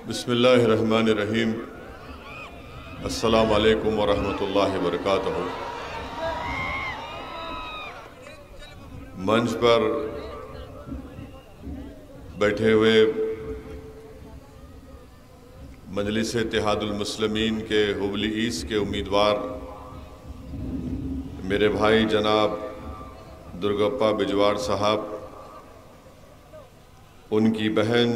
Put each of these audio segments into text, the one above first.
बिस्मिल्लाहिर्रहमानिर्रहीम। अस्सलामु अलैकुम वरहमतुल्लाहि वबरकातुहू। मंच पर बैठे हुए मजलिस इत्तेहादुल मुस्लिमीन के हुबली ईस्ट के उम्मीदवार मेरे भाई जनाब दुर्गप्पा बिजवाड़ साहब, उनकी बहन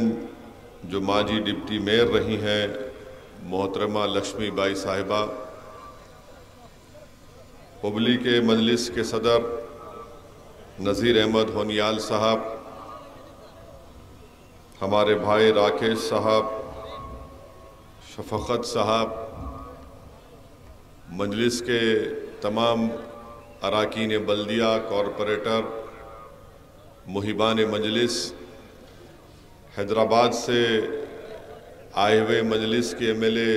जो माजी डिप्टी मेयर रही हैं मोहतरमा लक्ष्मी बाई साहिबा, हुबली के मजलिस के सदर नज़ीर अहमद होनियाल साहब, हमारे भाई राकेश साहब, शफकत साहब, मजलिस के तमाम अराकीन बल्दिया, कॉरपोरेटर, मुहिबान मजलिस, हैदराबाद से आए हुए मजलिस के एमएलए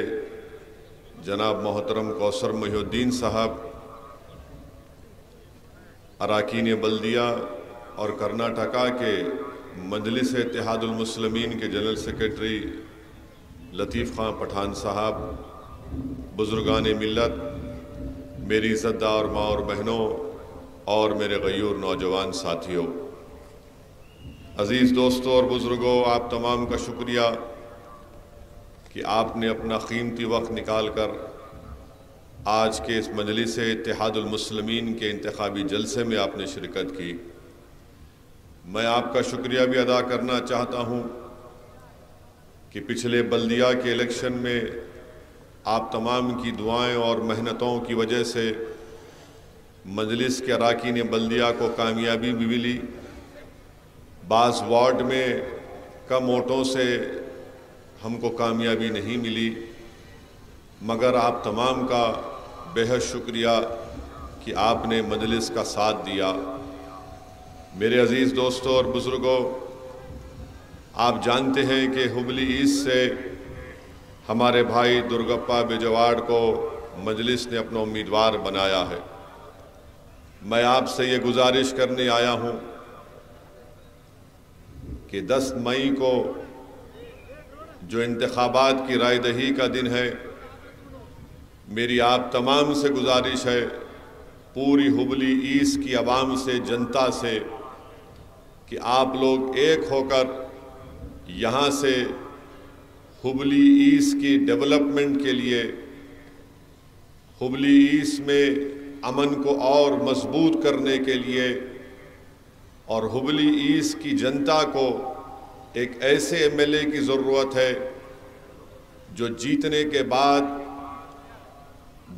जनाब मोहतरम कौसर मोहिउद्दीन साहब, अराकीन बल्दिया और कर्नाटका के मजलिस इत्तेहादुल मुस्लिमीन के जनरल सेक्रेटरी लतीफ़ खां पठान साहब, बुज़ुर्गान मिल्लत, मेरी इज़्ज़तदार माँ और बहनों और मेरे गयूर नौजवान साथियों, अज़ीज़ दोस्तों और बुज़ुर्गों, आप तमाम का शुक्रिया कि आपने अपना कीमती वक्त निकाल कर आज के इस मजलिस इत्तेहादुल मुस्लिमीन के इंतखाबी जलसे में आपने शिरकत की। मैं आपका शुक्रिया भी अदा करना चाहता हूँ कि पिछले बल्दिया के इलेक्शन में आप तमाम की दुआएं और मेहनतों की वजह से मजलिस के अराकीन बल्दिया को कामयाबी भी मिली। बाज़ वार्ड में कम वोटों से हमको कामयाबी नहीं मिली, मगर आप तमाम का बेहद शुक्रिया कि आपने मजलिस का साथ दिया। मेरे अज़ीज़ दोस्तों और बुज़ुर्गों, आप जानते हैं कि हुबली ईस्ट से हमारे भाई दुर्गप्पा बिजवाड़ को मजलिस ने अपना उम्मीदवार बनाया है। मैं आपसे ये गुजारिश करने आया हूँ कि 10 मई को जो इंतखाबात की रायदही का दिन है, मेरी आप तमाम से गुजारिश है, पूरी हुबली ईस्ट की आवाम से, जनता से, कि आप लोग एक होकर यहाँ से हुबली ईस्ट की डेवलपमेंट के लिए, हुबली ईस्ट में अमन को और मजबूत करने के लिए और हुबली ईस्ट की जनता को एक ऐसे एमएलए की ज़रूरत है जो जीतने के बाद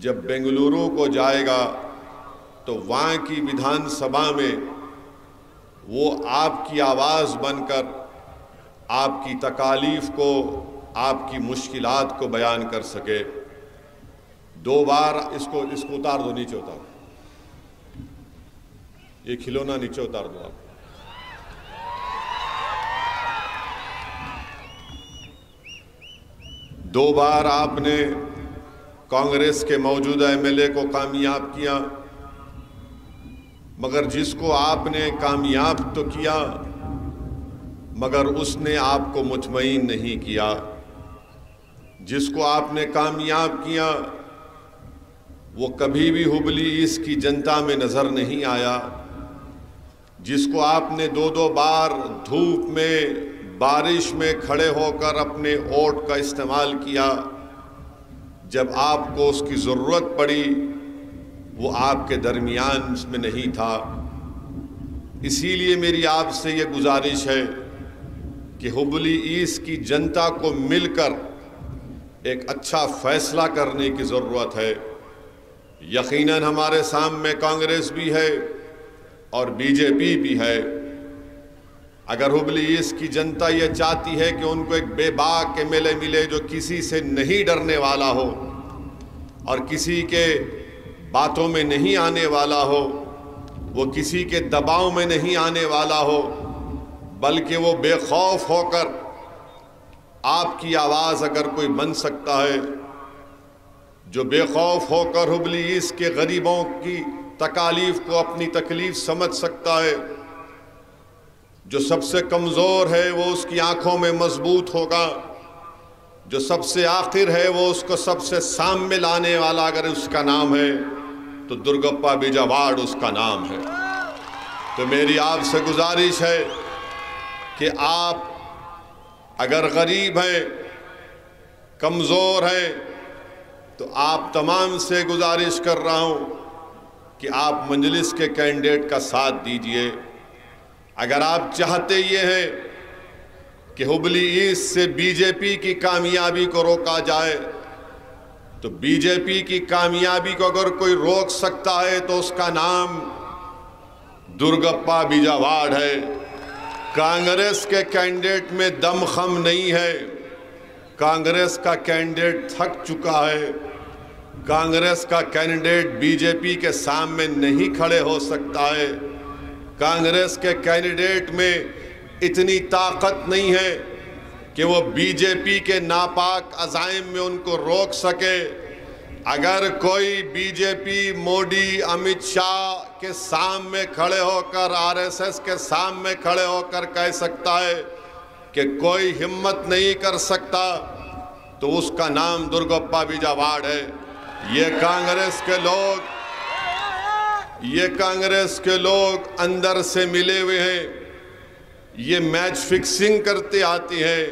जब बेंगलुरु को जाएगा तो वहाँ की विधानसभा में वो आपकी आवाज़ बनकर आपकी तकालीफ को, आपकी मुश्किलात को बयान कर सके। 2 बार इसको उतार दो, नीचे उतार, ये खिलौना नीचे उतार दो आप। दो बार आपने कांग्रेस के मौजूदा एमएलए को कामयाब किया, मगर जिसको आपने कामयाब तो किया मगर उसने आपको मुतमईन नहीं किया। जिसको आपने कामयाब किया वो कभी भी हुबली ईस्ट की जनता में नज़र नहीं आया। जिसको आपने 2-2 बार धूप में, बारिश में खड़े होकर अपने वोट का इस्तेमाल किया, जब आपको उसकी ज़रूरत पड़ी वो आपके दरमियान में नहीं था। इसीलिए मेरी आपसे ये गुजारिश है कि हुबली ईस्ट की जनता को मिलकर एक अच्छा फैसला करने की ज़रूरत है। यकीनन हमारे सामने कांग्रेस भी है और बीजेपी भी है। अगर हुबली ईस्ट की जनता ये चाहती है कि उनको एक बेबाक एमएलए मिले जो किसी से नहीं डरने वाला हो और किसी के बातों में नहीं आने वाला हो, वो किसी के दबाव में नहीं आने वाला हो, बल्कि वो बेखौफ होकर आपकी आवाज़ अगर कोई बन सकता है, जो बेखौफ होकर हुबली ईस्ट के गरीबों की तकालीफ को अपनी तकलीफ समझ सकता है, जो सबसे कमज़ोर है वो उसकी आंखों में मजबूत होगा, जो सबसे आखिर है वो उसको सबसे सामने लाने वाला अगर उसका नाम है तो दुर्गप्पा बीजावाड़ उसका नाम है। तो मेरी आपसे गुजारिश है कि आप अगर गरीब हैं, कमज़ोर हैं, तो आप तमाम से गुजारिश कर रहा हूँ कि आप मजलिस के कैंडिडेट का साथ दीजिए। अगर आप चाहते ये हैं कि हुबली ईस्ट से बीजेपी की कामयाबी को रोका जाए, तो बीजेपी की कामयाबी को अगर कोई रोक सकता है तो उसका नाम दुर्गप्पा बीजावाड़ है। कांग्रेस के कैंडिडेट में दमखम नहीं है। कांग्रेस का कैंडिडेट थक चुका है। कांग्रेस का कैंडिडेट बीजेपी के सामने नहीं खड़े हो सकता है। कांग्रेस के कैंडिडेट में इतनी ताकत नहीं है कि वो बीजेपी के नापाक अज़ाइम में उनको रोक सके। अगर कोई बीजेपी मोदी अमित शाह के सामने खड़े होकर, आरएसएस के सामने खड़े होकर कह सकता है कि कोई हिम्मत नहीं कर सकता, तो उसका नाम दुर्गप्पा बीजावाड़ है। ये कांग्रेस के लोग अंदर से मिले हुए हैं। ये मैच फिक्सिंग करते आती हैं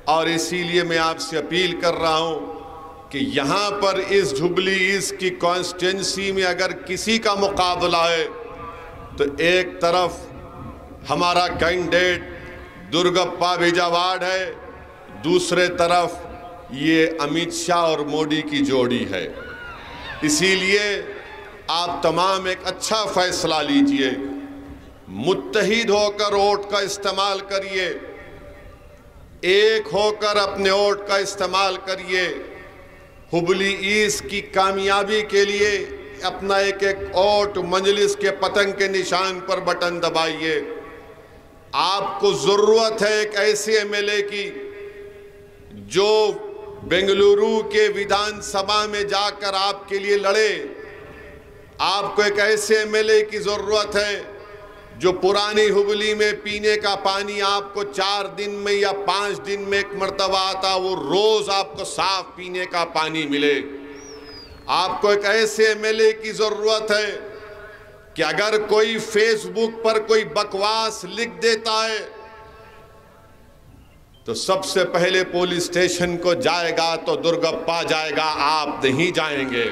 और इसीलिए मैं आपसे अपील कर रहा हूं कि यहाँ पर इस हुबली ईस्ट की कॉन्स्टिट्यूंसी में अगर किसी का मुकाबला है तो एक तरफ हमारा कैंडिडेट दुर्गप्पा बीजावाड़ है, दूसरे तरफ ये अमित शाह और मोदी की जोड़ी है। इसीलिए आप तमाम एक अच्छा फैसला लीजिए, मुत्तहिद होकर वोट का इस्तेमाल करिए, एक होकर अपने वोट का इस्तेमाल करिए। हुबली ईस्ट की कामयाबी के लिए अपना एक एक वोट मजलिस के पतंग के निशान पर बटन दबाइए। आपको ज़रूरत है एक ऐसे एमएलए की जो बेंगलुरु के विधानसभा में जाकर आपके लिए लड़े। आपको एक ऐसे एमएलए की ज़रूरत है जो पुरानी हुबली में पीने का पानी आपको 4 दिन में या 5 दिन में एक मर्तबा आता, वो रोज़ आपको साफ पीने का पानी मिले। आपको एक ऐसे एमएलए की ज़रूरत है कि अगर कोई फेसबुक पर कोई बकवास लिख देता है तो सबसे पहले पुलिस स्टेशन को जाएगा तो दुर्गप्पा जाएगा, आप नहीं जाएंगे।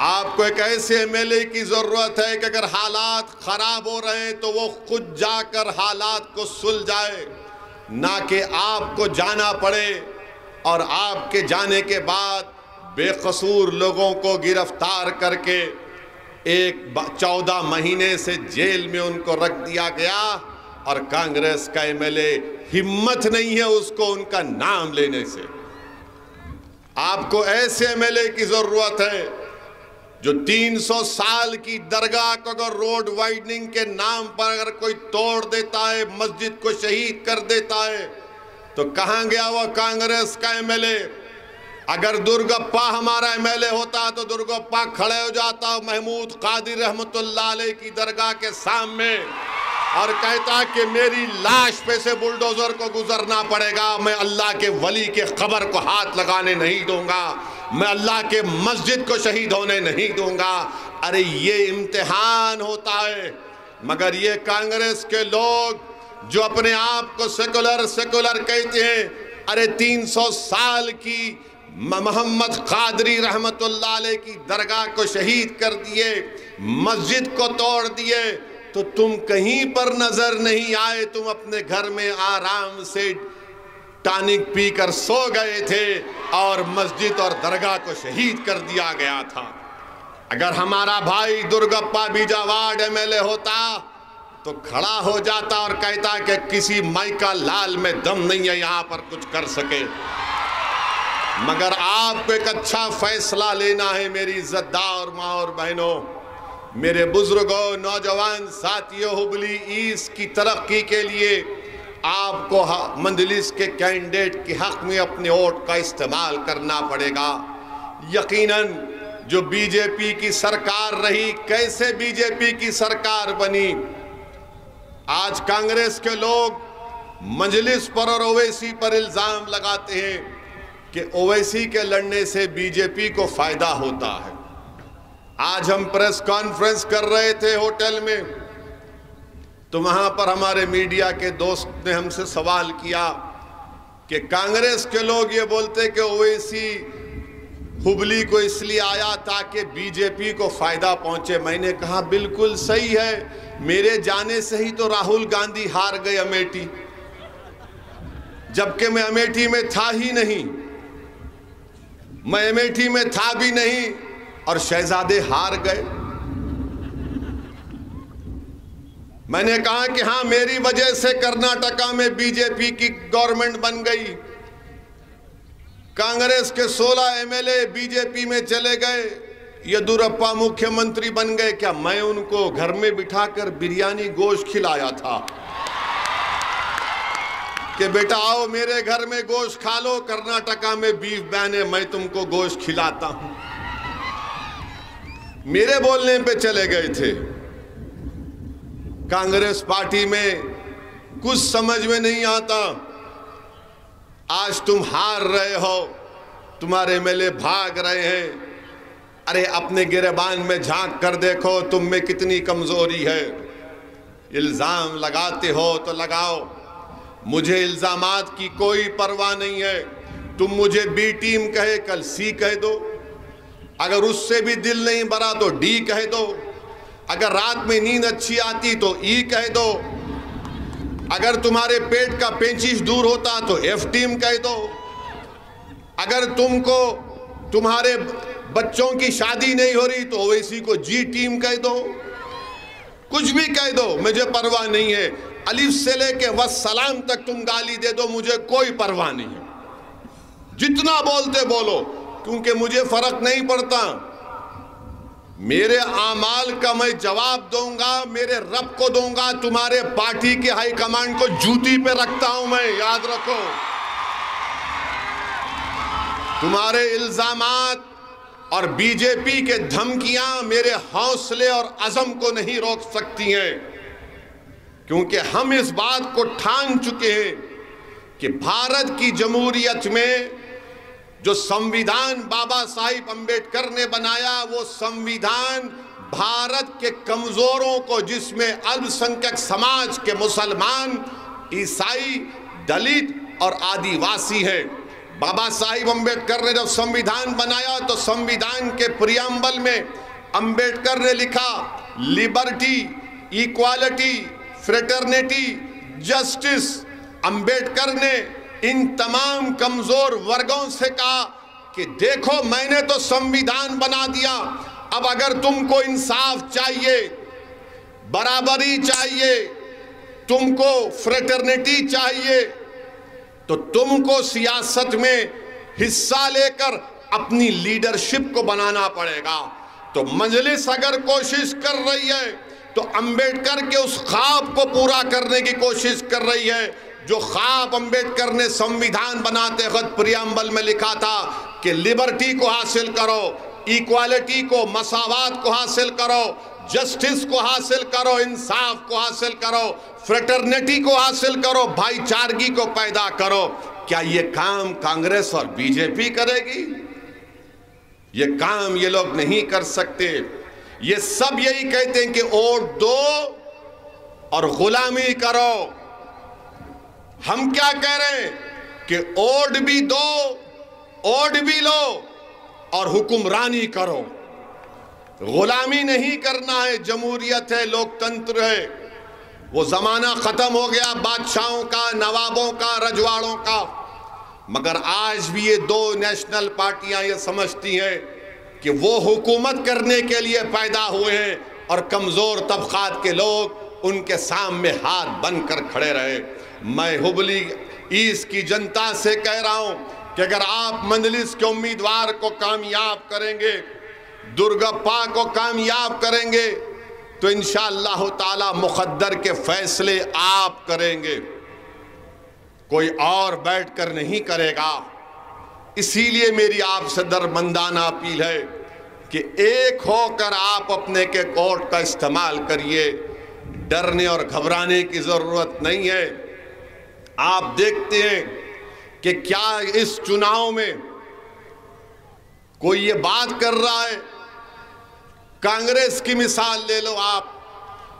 आपको एक ऐसे एमएलए की जरूरत है कि अगर हालात खराब हो रहे हैं तो वो खुद जाकर हालात को सुलझाए, ना कि आपको जाना पड़े और आपके जाने के बाद बेकसूर लोगों को गिरफ्तार करके 14 महीने से जेल में उनको रख दिया गया और कांग्रेस का एमएलए हिम्मत नहीं है उसको उनका नाम लेने से। आपको ऐसे एमएलए की जरूरत है जो 300 साल की दरगाह को अगर रोड वाइडनिंग के नाम पर अगर कोई तोड़ देता है, मस्जिद को शहीद कर देता है, तो कहां गया वो कांग्रेस का एमएलए? अगर दुर्गप्पा हमारा एमएलए होता तो दुर्गप्पा खड़े हो जाता महमूद कादिर रहमतुल्लाह अलैह की दरगाह के सामने और कहता कि मेरी लाश पे से बुलडोजर को गुजरना पड़ेगा, मैं अल्लाह के वली के कब्र को हाथ लगाने नहीं दूंगा, मैं अल्लाह के मस्जिद को शहीद होने नहीं दूंगा। अरे ये इम्तिहान होता है। मगर ये कांग्रेस के लोग जो अपने आप को सेकुलर कहते हैं, अरे 300 साल की मोहम्मद कादरी रहमतुल्लाह अलैह की दरगाह को शहीद कर दिए, मस्जिद को तोड़ दिए, तो तुम कहीं पर नजर नहीं आए। तुम अपने घर में आराम से टॉनिक पीकर सो गए थे और मस्जिद और दरगाह को शहीद कर दिया गया था। अगर हमारा भाई दुर्गप्पा बीजावाड़ एमएलए होता तो खड़ा हो जाता और कहता कि किसी माइका लाल में दम नहीं है यहाँ पर कुछ कर सके। मगर आपको एक अच्छा फैसला लेना है मेरी इज्जतदार माँ और बहनों, मेरे बुजुर्गों, नौजवान साथियों, हुबली ईस्ट की तरक्की के लिए आपको मजलिस के कैंडिडेट के हक में अपने वोट का इस्तेमाल करना पड़ेगा। यकीनन जो बीजेपी की सरकार रही, कैसे बीजेपी की सरकार बनी, आज कांग्रेस के लोग मजलिस पर और ओवैसी पर इल्ज़ाम लगाते हैं कि ओवैसी के लड़ने से बीजेपी को फ़ायदा होता है। आज हम प्रेस कॉन्फ्रेंस कर रहे थे होटल में, तो वहाँ पर हमारे मीडिया के दोस्त ने हमसे सवाल किया कि कांग्रेस के लोग ये बोलते कि ओवैसी हुबली को इसलिए आया ताकि बीजेपी को फ़ायदा पहुँचे। मैंने कहा बिल्कुल सही है, मेरे जाने से ही तो राहुल गांधी हार गए अमेठी, जबकि मैं अमेठी में था ही नहीं, मैं अमेठी में था भी नहीं और शहजादे हार गए। मैंने कहा कि हाँ, मेरी वजह से कर्नाटका में बीजेपी की गवर्नमेंट बन गई, कांग्रेस के 16 एमएलए बीजेपी में चले गए, येदियुरप्पा मुख्यमंत्री बन गए। क्या मैं उनको घर में बिठाकर बिरयानी गोश्त खिलाया था कि बेटा आओ मेरे घर में गोश्त खा लो, कर्नाटका में बीफ बैन है, मैं तुमको गोश्त खिलाता हूं? मेरे बोलने पे चले गए थे। कांग्रेस पार्टी में कुछ समझ में नहीं आता। आज तुम हार रहे हो, तुम्हारे एमएलए भाग रहे हैं। अरे अपने गिरेबान में झांक कर देखो तुम में कितनी कमजोरी है। इल्जाम लगाते हो तो लगाओ, मुझे इल्जामात की कोई परवाह नहीं है। तुम मुझे बी टीम कहे, कल सी कह दो, अगर उससे भी दिल नहीं भरा तो डी कह दो, अगर रात में नींद अच्छी आती तो ई कह दो, अगर तुम्हारे पेट का पेचिश दूर होता तो एफ टीम कह दो, अगर तुमको तुम्हारे बच्चों की शादी नहीं हो रही तो ओवैसी को जी टीम कह दो, कुछ भी कह दो, मुझे परवाह नहीं है। अलिफ से लेके वस्सलाम तक तुम गाली दे दो, मुझे कोई परवाह नहीं है। जितना बोलते बोलो, क्योंकि मुझे फर्क नहीं पड़ता। मेरे आमाल का मैं जवाब दूंगा, मेरे रब को दूंगा। तुम्हारे पार्टी के हाईकमांड को जूती पे रखता हूं मैं, याद रखो। तुम्हारे इल्जामात और बीजेपी के धमकियां मेरे हौसले और अज़म को नहीं रोक सकती हैं, क्योंकि हम इस बात को ठान चुके हैं कि भारत की जमहूरियत में जो संविधान बाबा साहिब अंबेडकर ने बनाया, वो संविधान भारत के कमजोरों को, जिसमें अल्पसंख्यक समाज के मुसलमान, ईसाई, दलित और आदिवासी हैं। बाबा साहिब अंबेडकर ने जब संविधान बनाया तो संविधान के प्रियम्बल में अंबेडकर ने लिखा liberty, equality, fraternity, justice. Ambedkar ने इन तमाम कमजोर वर्गों से कहा कि देखो मैंने तो संविधान बना दिया, अब अगर तुमको इंसाफ चाहिए, बराबरी चाहिए, तुमको फ्रेटर्निटी चाहिए, तो तुमको सियासत में हिस्सा लेकर अपनी लीडरशिप को बनाना पड़ेगा। तो मजलिस अगर कोशिश कर रही है तो अंबेडकर के उस ख्वाब को पूरा करने की कोशिश कर रही है, जो ख्वाब अंबेडकर ने संविधान बनाते वक्त प्रियम्बल में लिखा था कि लिबर्टी को हासिल करो, इक्वालिटी को, मसावात को हासिल करो, जस्टिस को हासिल करो, इंसाफ को हासिल करो, फ्रेटर्निटी को हासिल करो, भाईचारगी को पैदा करो। क्या ये काम कांग्रेस और बीजेपी करेगी? ये काम ये लोग नहीं कर सकते। ये सब यही कहते हैं कि वोट दो और गुलामी करो। हम क्या कह रहे हैं कि वोट भी दो, वोट भी लो और हुक्मरानी करो। गुलामी नहीं करना है, जमहूरियत है, लोकतंत्र है। वो जमाना खत्म हो गया बादशाहों का, नवाबों का, रजवाड़ों का। मगर आज भी ये दो नेशनल पार्टियां ये समझती हैं कि वो हुकूमत करने के लिए पैदा हुए हैं और कमजोर तबकात के लोग उनके सामने हाथ बनकर खड़े रहे। मैं हुबली ईस्ट की जनता से कह रहा हूं कि अगर आप मजलिस के उम्मीदवार को कामयाब करेंगे, दुर्गप्पा को कामयाब करेंगे, तो इंशाअल्लाह ताला मुक़द्दर के फैसले आप करेंगे, कोई और बैठकर नहीं करेगा। इसीलिए मेरी आपसे दरमंदाना अपील है कि एक होकर आप अपने के कोर्ट का इस्तेमाल करिए। डरने और घबराने की ज़रूरत नहीं है। आप देखते हैं कि क्या इस चुनाव में कोई ये बात कर रहा है? कांग्रेस की मिसाल ले लो आप।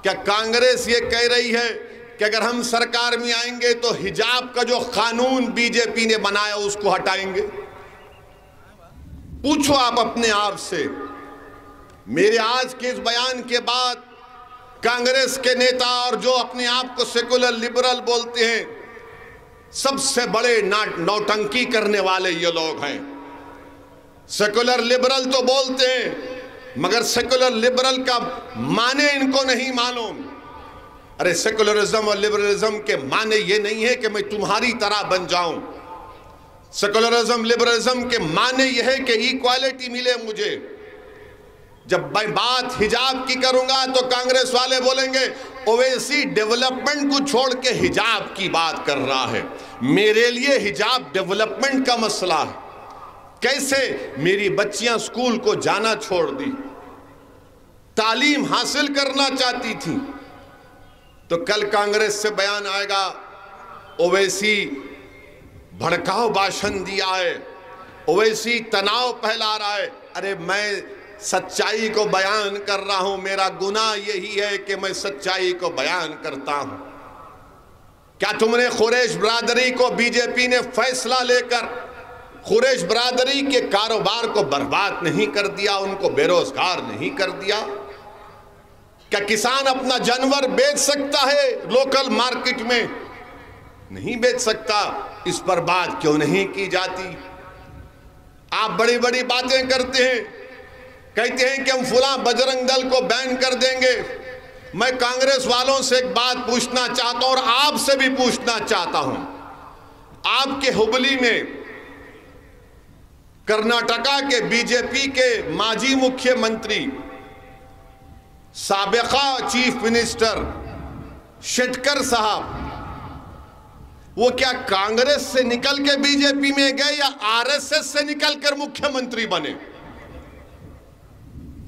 क्या कांग्रेस ये कह रही है कि अगर हम सरकार में आएंगे तो हिजाब का जो कानून बीजेपी ने बनाया उसको हटाएंगे? पूछो आप अपने आप से। मेरे आज के इस बयान के बाद कांग्रेस के नेता और जो अपने आप को सेकुलर लिबरल बोलते हैं, सबसे बड़े नौटंकी करने वाले ये लोग हैं। सेकुलर लिबरल तो बोलते हैं मगर सेकुलर लिबरल का माने इनको नहीं मालूम। अरे सेकुलरिज्म और लिबरलिज्म के माने ये नहीं है कि मैं तुम्हारी तरह बन जाऊं। सेकुलरिज्म लिबरलिज्म के माने यह है कि इक्वालिटी मिले मुझे। जब मैं बात हिजाब की करूंगा तो कांग्रेस वाले बोलेंगे ओवैसी डेवलपमेंट को छोड़ के हिजाब की बात कर रहा है। मेरे लिए हिजाब डेवलपमेंट का मसला है। कैसे? मेरी बच्चियां स्कूल को जाना छोड़ दी, तालीम हासिल करना चाहती थी, तो कल कांग्रेस से बयान आएगा ओवैसी भड़काऊ भाषण दिया है, ओवैसी तनाव फैला रहा है। अरे मैं सच्चाई को बयान कर रहा हूं, मेरा गुनाह यही है कि मैं सच्चाई को बयान करता हूं। क्या तुमने कुरैश बरादरी को बीजेपी ने फैसला लेकर कुरैश बरादरी के कारोबार को बर्बाद नहीं कर दिया, उनको बेरोजगार नहीं कर दिया? क्या किसान अपना जानवर बेच सकता है लोकल मार्केट में? नहीं बेच सकता। इस पर बात क्यों नहीं की जाती? आप बड़ी बड़ी बातें करते हैं, कहते हैं कि हम फुला बजरंग दल को बैन कर देंगे। मैं कांग्रेस वालों से एक बात पूछना चाहता हूं और आपसे भी पूछना चाहता हूं। आपके हुबली में कर्नाटका के बीजेपी के माजी मुख्यमंत्री साबिका चीफ मिनिस्टर शेट्टर साहब, वो क्या कांग्रेस से निकल के बीजेपी में गए या आरएसएस से निकलकर मुख्यमंत्री बने?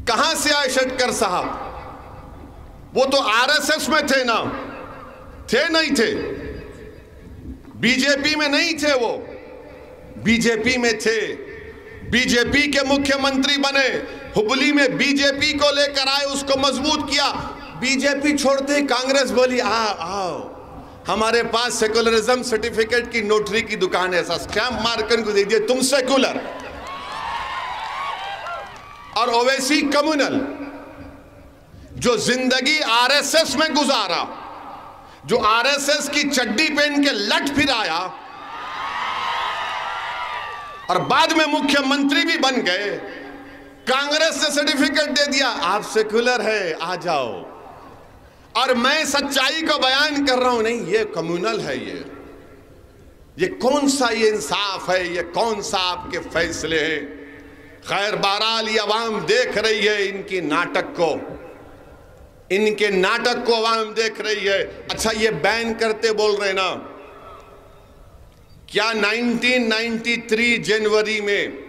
कहां से आए शेट्टर साहब? वो तो आरएसएस में थे ना? थे नहीं थे? बीजेपी में नहीं थे, वो बीजेपी में थे। बीजेपी के मुख्यमंत्री बने, हुबली में बीजेपी को लेकर आए, उसको मजबूत किया। बीजेपी छोड़ते कांग्रेस बोली आओ हमारे पास सेकुलरिज्म सर्टिफिकेट की नोटरी की दुकान है, ऐसा स्टैंप मारकर को दीजिए, तुम सेकुलर। और ओवैसी कम्युनल जो जिंदगी आरएसएस में गुजारा, जो आरएसएस की चड्डी पहन के लट फिर आया और बाद में मुख्यमंत्री भी बन गए, कांग्रेस ने सर्टिफिकेट दे दिया आप सेकुलर है, आ जाओ। और मैं सच्चाई को बयान कर रहा हूं, नहीं ये कम्युनल है, ये कौन सा ये इंसाफ है, ये कौन सा आपके फैसले हैं? खैर बहरहाल ये अवाम देख रही है इनकी नाटक को, इनके नाटक को अवाम देख रही है। अच्छा ये बैन करते बोल रहे ना, क्या 1993 जनवरी में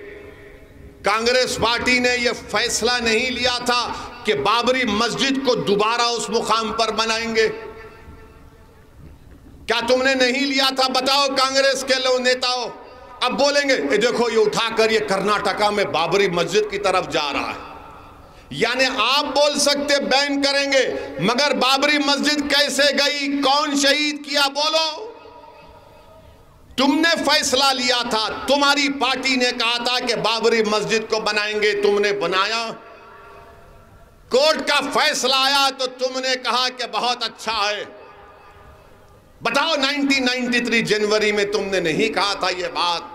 कांग्रेस पार्टी ने यह फैसला नहीं लिया था कि बाबरी मस्जिद को दोबारा उस मुकाम पर बनाएंगे? क्या तुमने नहीं लिया था? बताओ कांग्रेस के लोग नेताओं। अब बोलेंगे ये देखो ये उठाकर ये कर्नाटका में बाबरी मस्जिद की तरफ जा रहा है। यानी आप बोल सकते बैन करेंगे, मगर बाबरी मस्जिद कैसे गई, कौन शहीद किया, बोलो। तुमने फैसला लिया था, तुम्हारी पार्टी ने कहा था कि बाबरी मस्जिद को बनाएंगे, तुमने बनाया। कोर्ट का फैसला आया तो तुमने कहा कि बहुत अच्छा है। बताओ 1993 जनवरी में तुमने नहीं कहा था ये बात,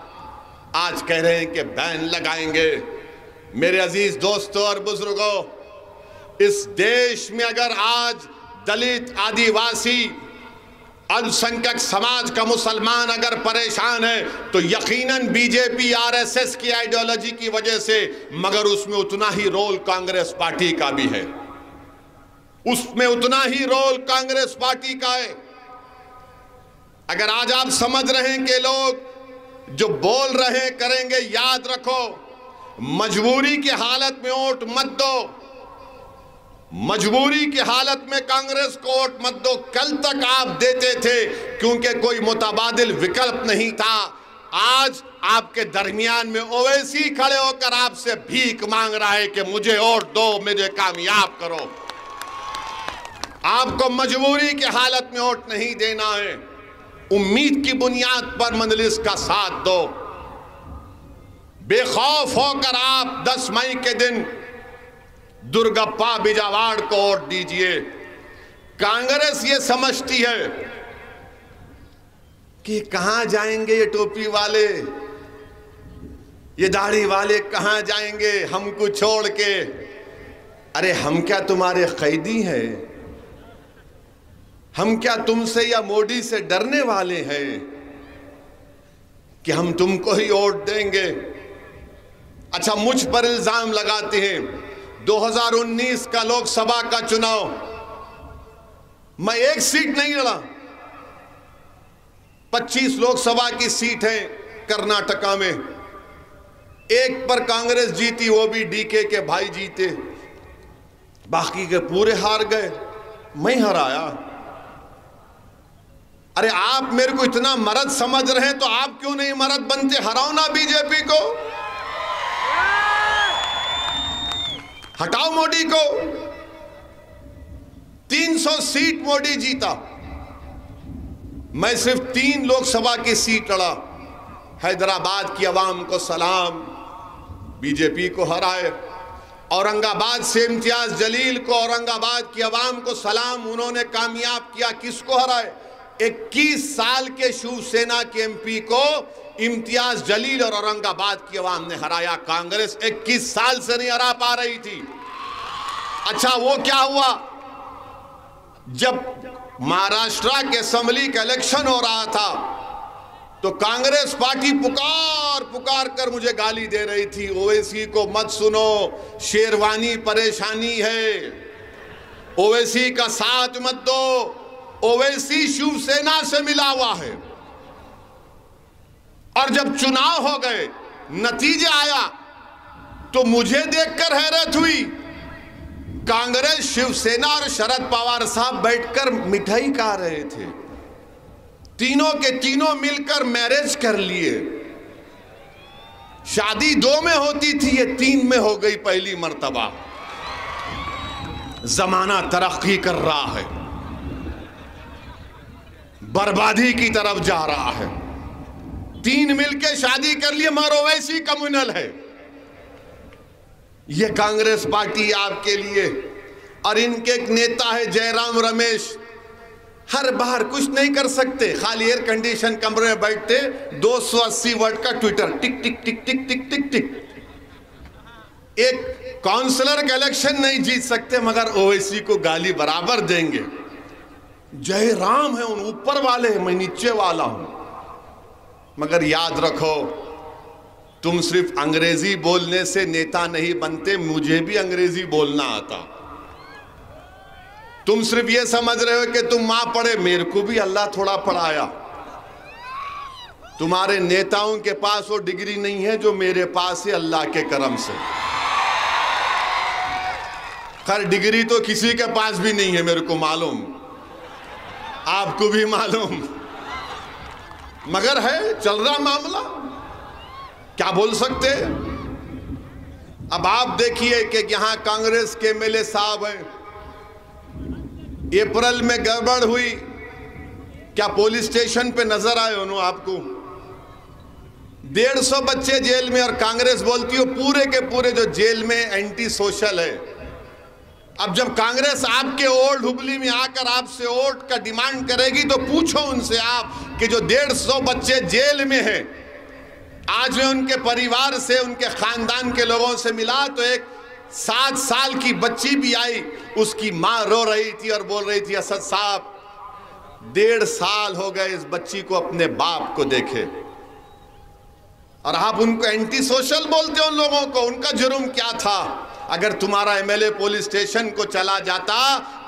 आज कह रहे हैं कि बैन लगाएंगे। मेरे अजीज दोस्तों और बुजुर्गों, इस देश में अगर आज दलित, आदिवासी, अल्पसंख्यक समाज का मुसलमान अगर परेशान है तो यकीनन बीजेपी आरएसएस की आइडियोलॉजी की वजह से, मगर उसमें उतना ही रोल कांग्रेस पार्टी का भी है, उसमें उतना ही रोल कांग्रेस पार्टी का है। अगर आज आप समझ रहे हैं कि लोग जो बोल रहे हैं करेंगे, याद रखो मजबूरी की हालत में वोट मत दो, मजबूरी की हालत में कांग्रेस को वोट मत दो। कल तक आप देते थे क्योंकि कोई मुतबादिल विकल्प नहीं था। आज आपके दरमियान में ओवैसी खड़े होकर आपसे भीख मांग रहा है कि मुझे वोट दो, मुझे कामयाब करो। आपको मजबूरी की हालत में वोट नहीं देना है, उम्मीद की बुनियाद पर मजलिस का साथ दो। बेखौफ होकर आप 10 मई के दिन दुर्गप्पा बिजावाड़ को वोट दीजिए। कांग्रेस ये समझती है कि कहां जाएंगे ये टोपी वाले, ये दाढ़ी वाले कहां जाएंगे हमको छोड़ के। अरे हम क्या तुम्हारे कैदी हैं? हम क्या तुमसे या मोदी से डरने वाले हैं कि हम तुमको ही वोट देंगे? अच्छा, मुझ पर इल्जाम लगाते हैं 2019 का लोकसभा का चुनाव मैं एक सीट नहीं लड़ा, 25 लोकसभा की सीट है कर्नाटका में, एक पर कांग्रेस जीती, वो भी डीके के भाई जीते, बाकी के पूरे हार गए, मैं हराया। अरे आप मेरे को इतना मर्द समझ रहे हैं तो आप क्यों नहीं मर्द बनते? हराओ ना बीजेपी को, हटाओ मोदी को। 300 सीट मोदी जीता, मैं सिर्फ 3 लोकसभा की सीट लड़ा। हैदराबाद की आवाम को सलाम, बीजेपी को हराए। औरंगाबाद से इम्तियाज जलील को, औरंगाबाद की आवाम को सलाम, उन्होंने कामयाब किया। किसको हराए? 21 साल के शिवसेना के एमपी को इम्तियाज जलील और औरंगाबाद की आवाम ने हराया। कांग्रेस 21 साल से नहीं हरा पा रही थी। अच्छा, वो क्या हुआ? जब महाराष्ट्र के असेंबली का इलेक्शन हो रहा था तो कांग्रेस पार्टी पुकार पुकार कर मुझे गाली दे रही थी, ओवैसी को मत सुनो, शेरवानी परेशानी है, ओवैसी का साथ मत दो, ओवैसी शिवसेना से मिला हुआ है। और जब चुनाव हो गए, नतीजा आया तो मुझे देखकर हैरत हुई। कांग्रेस, शिवसेना और शरद पवार साहब बैठकर मिठाई खा रहे थे, तीनों के तीनों मिलकर मैरिज कर लिए। शादी 2 में होती थी, ये 3 में हो गई पहली मर्तबा। जमाना तरक्की कर रहा है, बर्बादी की तरफ जा रहा है। 3 मिलके शादी कर लिए, मगर ओवैसी कम्युनल है। ये कांग्रेस पार्टी आपके लिए। और इनके एक नेता है जयराम रमेश, हर बार कुछ नहीं कर सकते, खाली एयर कंडीशन कमरे में बैठते, 280 वर्ड का ट्विटर, टिक टिक टिक टिक टिक टिक टिक। एक काउंसलर का इलेक्शन नहीं जीत सकते, मगर ओवैसी को गाली बराबर देंगे। जयराम है, उन ऊपर वाले हैं, मैं नीचे वाला हूं। मगर याद रखो, तुम सिर्फ अंग्रेजी बोलने से नेता नहीं बनते, मुझे भी अंग्रेजी बोलना आता। तुम सिर्फ ये समझ रहे हो कि तुम मां पढ़े, मेरे को भी अल्लाह थोड़ा पढ़ाया। तुम्हारे नेताओं के पास वो डिग्री नहीं है जो मेरे पास है, अल्लाह के करम से। खैर, डिग्री तो किसी के पास भी नहीं है, मेरे को मालूम, आपको भी मालूम, मगर है, चल रहा मामला, क्या बोल सकते हैं। अब आप देखिए कि यहां कांग्रेस के एमएलए साहब हैं, अप्रैल में गड़बड़ हुई, क्या पुलिस स्टेशन पे नजर आए उन्होंने आपको? 150 बच्चे जेल में, और कांग्रेस बोलती हो पूरे के पूरे जो जेल में एंटी सोशल है। अब जब कांग्रेस आपके ओल्ड हुबली में आकर आपसे वोट का डिमांड करेगी तो पूछो उनसे आप कि जो 150 बच्चे जेल में हैं, आज मैं उनके परिवार से, उनके खानदान के लोगों से मिला तो एक 7 साल की बच्ची भी आई, उसकी मां रो रही थी और बोल रही थी, असद साहब 1.5 साल हो गए इस बच्ची को अपने बाप को देखे, और आप उनको एंटी सोशल बोलते हो। उन लोगों को, उनका जुर्म क्या था? अगर तुम्हारा एमएलए पुलिस स्टेशन को चला जाता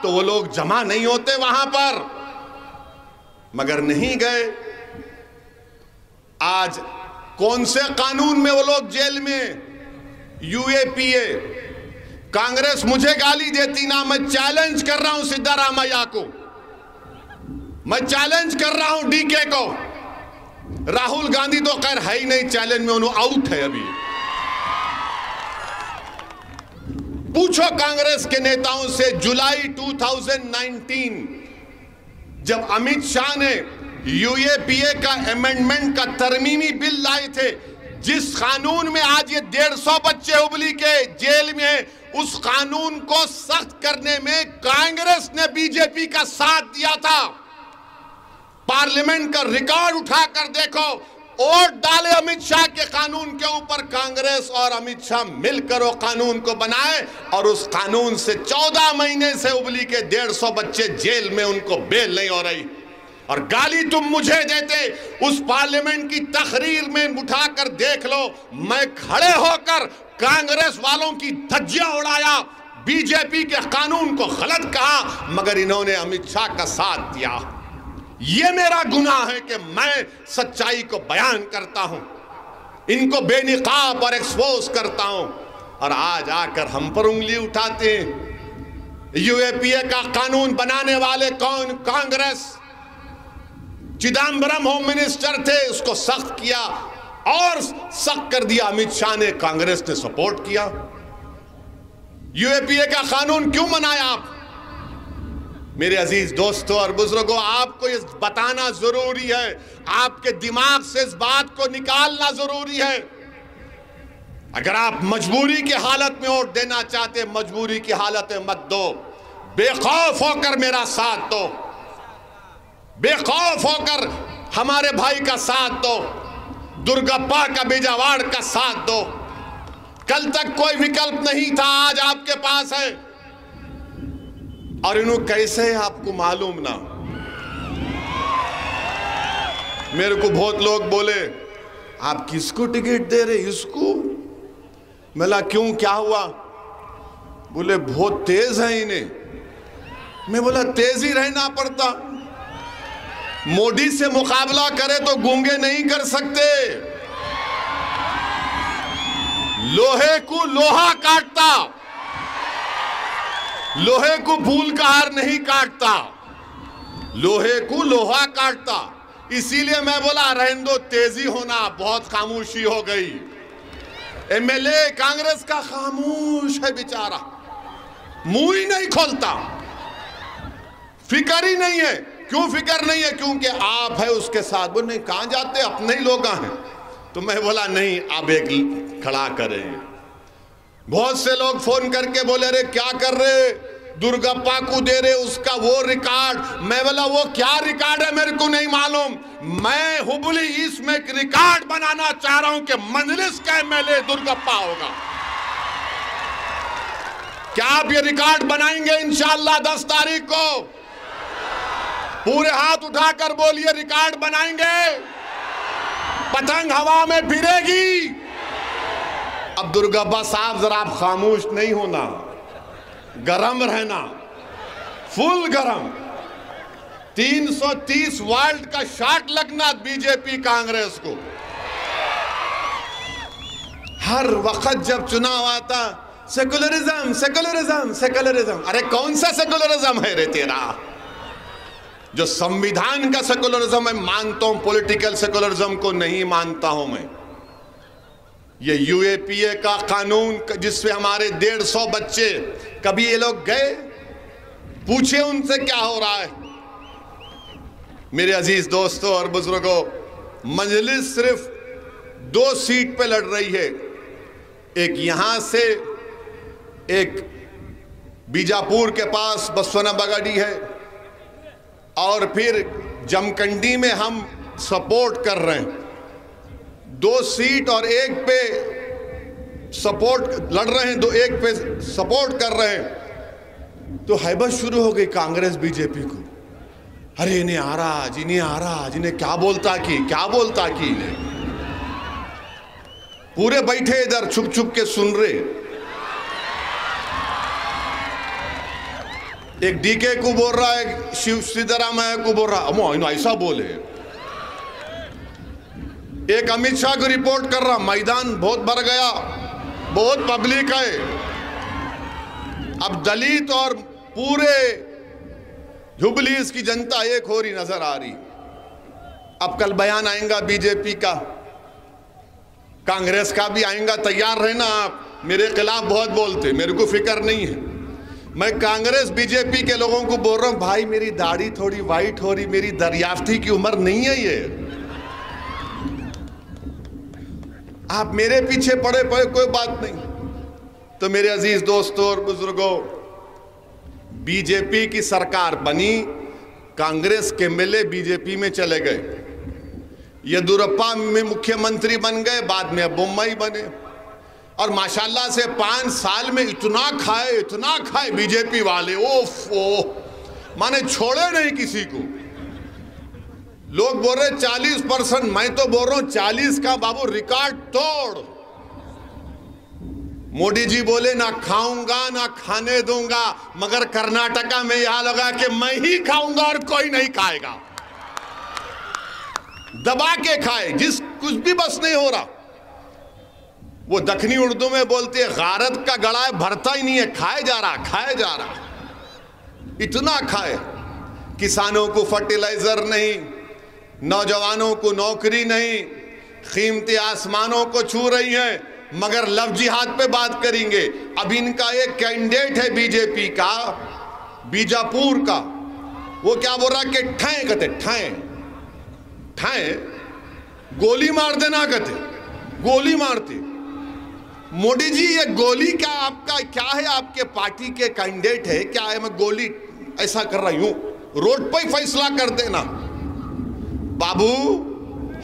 तो वो लोग जमा नहीं होते वहां पर, मगर नहीं गए। आज कौन से कानून में वो लोग जेल में? यूएपीए। कांग्रेस मुझे गाली देती ना, मैं चैलेंज कर रहा हूं सिद्धारामैया को, मैं चैलेंज कर रहा हूं डीके को। राहुल गांधी तो खैर है ही नहीं चैलेंज में, उन्होंने आउट है अभी। पूछो कांग्रेस के नेताओं से, जुलाई 2019 जब अमित शाह ने यूएपीए का अमेंडमेंट का तरमीमी बिल लाए थे, जिस कानून में आज ये 150 बच्चे हुबली के जेल में हैं, उस कानून को सख्त करने में कांग्रेस ने बीजेपी का साथ दिया था। पार्लियामेंट का रिकॉर्ड उठाकर देखो, वोट डाले अमित शाह के कानून के ऊपर, कांग्रेस और अमित शाह मिलकर वो कानून को बनाए और उस कानून से 14 महीने से हुबली के 150 बच्चे जेल में, उनको बेल नहीं हो रही। और गाली तुम मुझे देते, उस पार्लियामेंट की तकरीर में उठाकर देख लो, मैं खड़े होकर कांग्रेस वालों की धज्जियां उड़ाया, बीजेपी के कानून को गलत कहा, मगर इन्होंने अमित शाह का साथ दिया। ये मेरा गुनाह है कि मैं सच्चाई को बयान करता हूं, इनको बेनिकाब और एक्सपोज करता हूं, और आज आकर हम पर उंगली उठाते हैं। यूएपीए का कानून बनाने वाले कौन? कांग्रेस। चिदम्बरम होम मिनिस्टर थे, उसको सख्त किया और सख्त कर दिया अमित शाह ने, कांग्रेस ने सपोर्ट किया। यूएपीए का कानून क्यों बनाया आप? मेरे अजीज दोस्तों और बुजुर्गों, आपको ये बताना जरूरी है, आपके दिमाग से इस बात को निकालना जरूरी है। अगर आप मजबूरी की हालत में वोट देना चाहते, मजबूरी की हालत में मत दो, बेखौफ होकर मेरा साथ दो, बेखौफ होकर हमारे भाई का साथ दो, दुर्गप्पा का बीजावाड़ का साथ दो। कल तक कोई विकल्प नहीं था, आज आपके पास है। और इन्हों कैसे है आपको मालूम ना। मेरे को बहुत लोग बोले, आप किसको टिकट दे रहे? इसको। मैं क्यों, क्या हुआ? बोले बहुत तेज है इन्हें। मैं बोला तेज ही रहना पड़ता, मोदी से मुकाबला करे तो गूंगे नहीं कर सकते। लोहे को लोहा काटता, लोहे को फूल का हार नहीं काटता, लोहे को लोहा काटता। इसीलिए मैं बोला रहने दो, तेजी होना, बहुत खामोशी हो गई। एमएलए कांग्रेस का खामोश है बेचारा, मुंह ही नहीं खोलता, फिक्र ही नहीं है। क्यों फिक्र नहीं है? क्योंकि आप है उसके साथ। बोले नहीं, कहां जाते, अपने ही लोग हैं। तो मैं बोला नहीं, अब एक खड़ा करें। बहुत से लोग फोन करके बोले रे क्या कर रहे, दुर्गप्पा को दे रहे उसका वो रिकॉर्ड। मैं बोला वो क्या रिकॉर्ड है मेरे को नहीं मालूम, मैं हुबली ईस्ट में एक रिकॉर्ड बनाना चाह रहा हूं कि मजलिस का एमएलए दुर्गप्पा होगा। क्या आप ये रिकॉर्ड बनाएंगे इंशाअल्लाह 10 तारीख को? पूरे हाथ उठाकर बोलिए रिकॉर्ड बनाएंगे। पतंग हवा में फिरेगी। अब दुर्गप्पा साहब जरा आप खामोश नहीं होना, गरम रहना, फुल गरम। 330 वर्ल्ड का शॉट लगना बीजेपी कांग्रेस को। हर वक्त जब चुनाव आता, सेकुलरिज्म सेकुलरिज्म सेकुलरिज्म। अरे कौन सा सेकुलरिज्म है रे तेरा? जो संविधान का सेकुलरिज्म मैं मानता हूं, पॉलिटिकल सेकुलरिज्म को नहीं मानता हूं मैं। ये यूएपीए का कानून जिससे हमारे 150 बच्चे, कभी ये लोग गए पूछे उनसे क्या हो रहा है? मेरे अजीज दोस्तों और बुजुर्गों, मजलिस सिर्फ 2 सीट पे लड़ रही है। एक यहां से, एक बीजापुर के पास बसवना बगाड़ी है, और फिर जमखंडी में हम सपोर्ट कर रहे हैं। 2 सीट और एक पे सपोर्ट लड़ रहे हैं, एक पे सपोर्ट कर रहे हैं। तो हैबत शुरू हो गई कांग्रेस बीजेपी को, अरे इन्हें आ रहा, इन्हें आ रहा, इन्हें क्या बोलता कि इन्हें। पूरे बैठे इधर छुप छुप के सुन रहे। एक डीके को बोल रहा है, शिव सिद्धरामैया को बोल रहा, ऐसा बोले। एक अमित शाह को रिपोर्ट कर रहा, मैदान बहुत भर गया, बहुत पब्लिक है। अब दलित और पूरे हुबली की जनता एक हो रही नजर आ रही। अब कल बयान आएगा बीजेपी का, कांग्रेस का भी आएगा, तैयार रहना आप। मेरे खिलाफ बहुत बोलते, मेरे को फिक्र नहीं है। मैं कांग्रेस बीजेपी के लोगों को बोल रहा हूं, भाई मेरी दाढ़ी थोड़ी वाइट हो रही, मेरी दरियाफ्ती की उम्र नहीं है ये। आप मेरे पीछे पड़े कोई बात नहीं। तो मेरे अजीज दोस्तों और बुजुर्गों, बीजेपी की सरकार बनी, कांग्रेस के एमएलए बीजेपी में चले गए, येदियुरप्पा में मुख्यमंत्री बन गए, बाद में अब बोम्मई बने। और माशाल्लाह से 5 साल में इतना खाए बीजेपी वाले, ओफ माने छोड़े नहीं किसी को। लोग बोल रहे 40%, मैं तो बोल रहा हूं 40 का बाबू रिकॉर्ड तोड़। मोदी जी बोले ना खाऊंगा ना खाने दूंगा, मगर कर्नाटका में यह लगा कि मैं ही खाऊंगा और कोई नहीं खाएगा। दबा के खाए, जिस कुछ भी बस नहीं हो रहा। वो दक्षिणी उर्दू में बोलते हैं गारत का गड़ा है, भरता ही नहीं है, खाए जा रहा, इतना खाए। किसानों को फर्टिलाइजर नहीं, नौजवानों को नौकरी नहीं, कीमती आसमानों को छू रही है, मगर लव जिहाद पे बात करेंगे। अब इनका एक कैंडिडेट है बीजेपी का, बीजापुर का, वो क्या बोल रहा कि ठाए कहते, ठाए गोली मार देना कहते, गोली मारते। मोदी जी ये गोली क्या आपका क्या है, आपके पार्टी के कैंडिडेट है क्या है? मैं गोली ऐसा कर रही हूं, रोड पर ही फैसला कर देना। बाबू,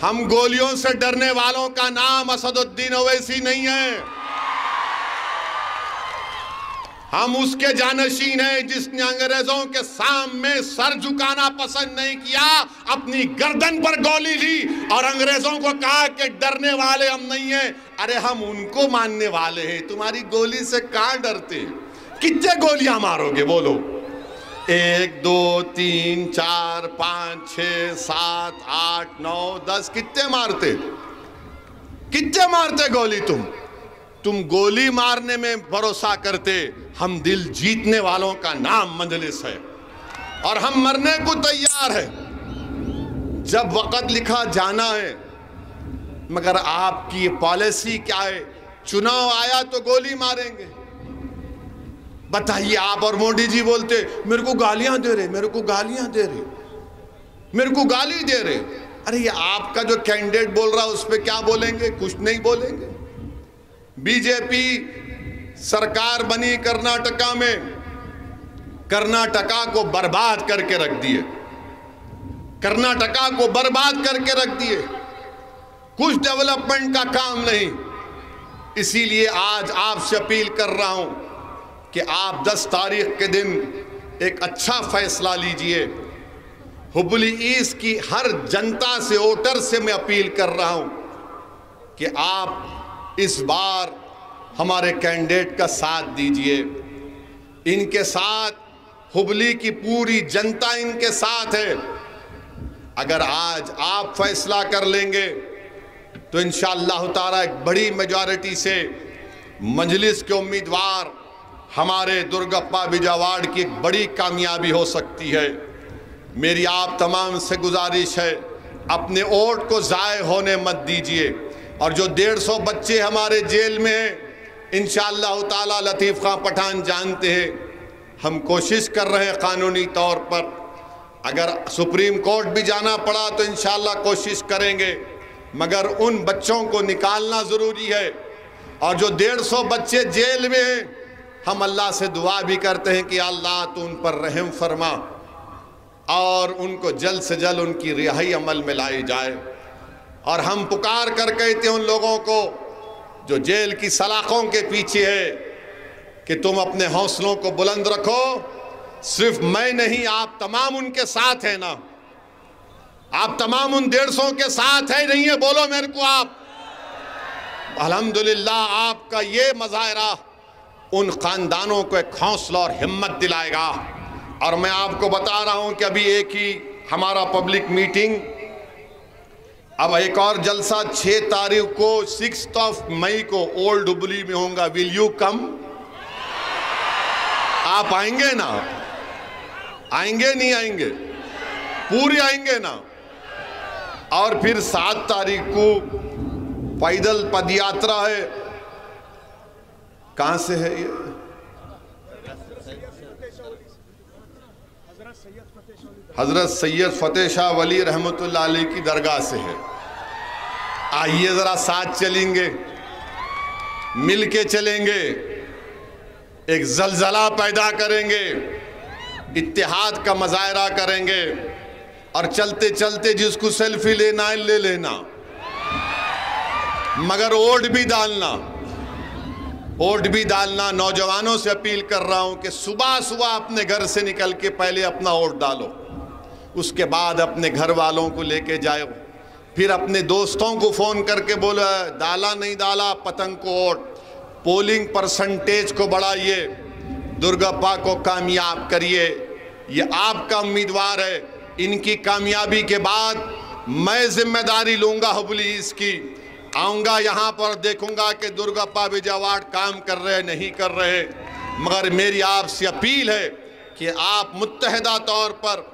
हम गोलियों से डरने वालों का नाम असदुद्दीन ओवैसी नहीं है। हम उसके जानशीन हैं जिसने अंग्रेजों के सामने सर झुकाना पसंद नहीं किया, अपनी गर्दन पर गोली ली और अंग्रेजों को कहा कि डरने वाले हम नहीं हैं। अरे हम उनको मानने वाले हैं, तुम्हारी गोली से कहां डरते? कितने गोलियां मारोगे बोलो? 1 2 3 4 5 6 7 8 9 10 कितने मारते गोली? तुम गोली मारने में भरोसा करते, हम दिल जीतने वालों का नाम मजलिस है और हम मरने को तैयार है जब वक्त लिखा जाना है। मगर आपकी पॉलिसी क्या है? चुनाव आया तो गोली मारेंगे। बताइए आप। और मोदी जी बोलते मेरे को गालियां दे रहे, मेरे को गाली दे रहे। अरे ये आपका जो कैंडिडेट बोल रहा है उस पर क्या बोलेंगे? कुछ नहीं बोलेंगे। बीजेपी सरकार बनी कर्नाटका में, कर्नाटका को बर्बाद करके रख दिए, कुछ डेवलपमेंट का काम नहीं। इसीलिए आज आपसे अपील कर रहा हूं कि आप 10 तारीख के दिन एक अच्छा फैसला लीजिए। हुबली ईस्ट की हर जनता से, वोटर से मैं अपील कर रहा हूं कि आप इस बार हमारे कैंडिडेट का साथ दीजिए। इनके साथ हुबली की पूरी जनता इनके साथ है। अगर आज आप फैसला कर लेंगे तो इंशाअल्लाह ताला एक बड़ी मेजॉरिटी से मजलिस के उम्मीदवार हमारे दुर्गप्पा बिजावाड़ की एक बड़ी कामयाबी हो सकती है। मेरी आप तमाम से गुजारिश है, अपने वोट को ज़ाय होने मत दीजिए। और जो 150 बच्चे हमारे जेल में हैं, इंशाअल्लाह ताला लतीफ़ खां पठान जानते हैं, हम कोशिश कर रहे हैं कानूनी तौर पर। अगर सुप्रीम कोर्ट भी जाना पड़ा तो इंशाअल्लाह कोशिश करेंगे, मगर उन बच्चों को निकालना ज़रूरी है। और जो 150 बच्चे जेल में हैं, हम अल्लाह से दुआ भी करते हैं कि अल्लाह तू उन पर रहम फरमा और उनको जल्द से जल्द उनकी रिहाई अमल में लाई जाए। और हम पुकार कर कहते हैं उन लोगों को जो जेल की सलाखों के पीछे है कि तुम अपने हौसलों को बुलंद रखो। सिर्फ मैं नहीं, आप तमाम उनके साथ हैं ना? आप तमाम उन 150 के साथ है नहीं है? बोलो मेरे को आप। अल्हम्दुलिल्लाह आपका ये मुजाहरा उन खानदानों को एक हौसला और हिम्मत दिलाएगा। और मैं आपको बता रहा हूं कि अभी एक ही हमारा पब्लिक मीटिंग, अब एक और जलसा 6 तारीख को 6 मई को ओल्ड हुबली में होगा। Will you come? आप आएंगे ना? आएंगे नहीं आएंगे? पूरे आएंगे ना? और फिर 7 तारीख को पैदल पदयात्रा है। कहां से है ये? हजरत सैयद फतेह शाह वली रहमतुल्लाह अलैह की दरगाह से है। आइए जरा साथ चलेंगे, मिल के चलेंगे, एक जलजला पैदा करेंगे, इत्तेहाद का मजाहरा करेंगे, और चलते चलते जिसको सेल्फी लेना है ले लेना, मगर वोट भी डालना, वोट भी डालना। नौजवानों से अपील कर रहा हूं कि सुबह सुबह अपने घर से निकल के पहले अपना वोट डालो, उसके बाद अपने घर वालों को लेके जाओ, फिर अपने दोस्तों को फ़ोन करके बोलो डाला नहीं डाला पतंग को वोट। पोलिंग परसेंटेज को बढ़ाइए, दुर्गप्पा को कामयाब करिए। ये आपका उम्मीदवार है। इनकी कामयाबी के बाद मैं जिम्मेदारी लूँगा हुबली ईस्ट की। आऊँगा यहाँ पर, देखूँगा कि दुर्गप्पा बिजावाड़ काम कर रहे नहीं कर रहे। मगर मेरी आपसे अपील है कि आप मुत्तहदा तौर पर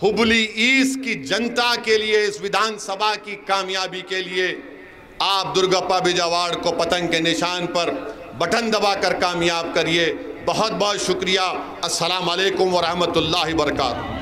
हुबली ईस्ट की जनता के लिए, इस विधानसभा की कामयाबी के लिए आप दुर्गप्पा बिजावाड़ को पतंग के निशान पर बटन दबाकर कामयाब करिए। बहुत बहुत शुक्रिया। अस्सलाम वालेकुम व रहमतुल्लाहि व बरकातहू।